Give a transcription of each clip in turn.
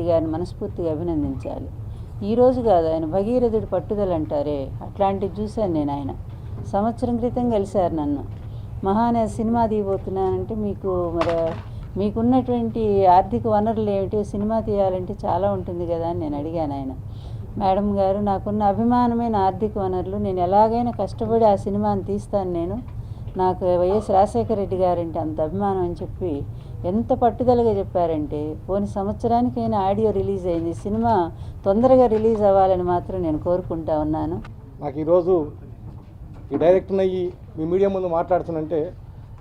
రెడ్డి గారిని మనస్ఫూర్తిగా అభినందించాలి. ఈరోజు కాదు, ఆయన భగీరథుడి పట్టుదల అంటారే, అట్లాంటివి చూశాను నేను. ఆయన సంవత్సరం క్రితం కలిశారు నన్ను. మహానేత సినిమా తీయబోతున్నానంటే మీకున్నటువంటి ఆర్థిక వనరులు ఏమిటి, సినిమా తీయాలంటే చాలా ఉంటుంది కదా అని నేను అడిగాను. ఆయన, మేడం గారు, నాకున్న అభిమానమైన ఆర్థిక వనరులు, నేను ఎలాగైనా కష్టపడి ఆ సినిమాని తీస్తాను, నాకు వైఎస్ రాజశేఖర రెడ్డి గారంటే అంత అభిమానం అని చెప్పి ఎంత పట్టుదలగా చెప్పారంటే, పోని సంవత్సరానికైనా ఆడియో రిలీజ్ అయింది, సినిమా తొందరగా రిలీజ్ అవ్వాలని మాత్రం నేను కోరుకుంటా ఉన్నాను. నాకు ఈరోజు ఈ డైరెక్టర్ అయ్యి మీ మీడియా ముందు మాట్లాడుతున్నంటే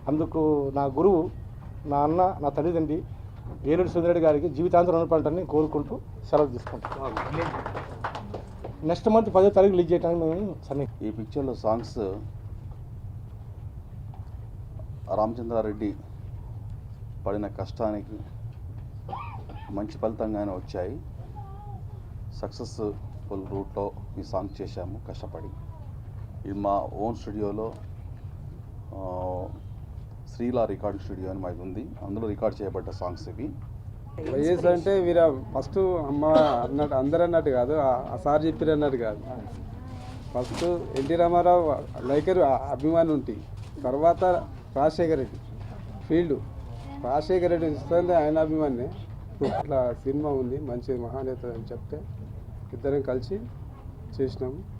అందుకు నా గురువు, నా అన్న, నా తల్లిదండ్రి ఏలూరు సుందరెడ్డి గారికి జీవితాంతం రుణపడటాన్ని కోరుకుంటూ సెలవు తీసుకుంటాం. నెక్స్ట్ మంత్ 10వ తారీఖు రిలీజ్ చేయడానికి మేము సన్ని. ఈ పిక్చర్లో సాంగ్స్ రామచంద్రారెడ్డి పడిన కష్టానికి మంచి ఫలితంగానే వచ్చాయి. సక్సెస్ఫుల్ రూట్లో ఈ సాంగ్ చేశాము కష్టపడి. ఇది మా ఓన్ స్టూడియోలో శ్రీలా రికార్డింగ్ స్టూడియో అని మాది ఉంది. అందులో రికార్డ్ చేయబడ్డ సాంగ్స్ ఇవి. వైఎస్ అంటే వీర ఫస్ట్ అమ్మ అన్నట్టు అందరు అన్నట్టు కాదు, ఆ సార్ చెప్పారు అన్నట్టు కాదు. ఫస్ట్ ఎన్టీ రామారావు లైకరు అభిమాని ఉంటే, తర్వాత రాజశేఖర రెడ్డి ఫీల్డ్, రాజశేఖర రెడ్డి ఇస్తుంది ఆయన అభిమాని. ఇట్లా సినిమా ఉంది, మంచి మహానేత అని చెప్తే ఇద్దరం కలిసి చేసినాము.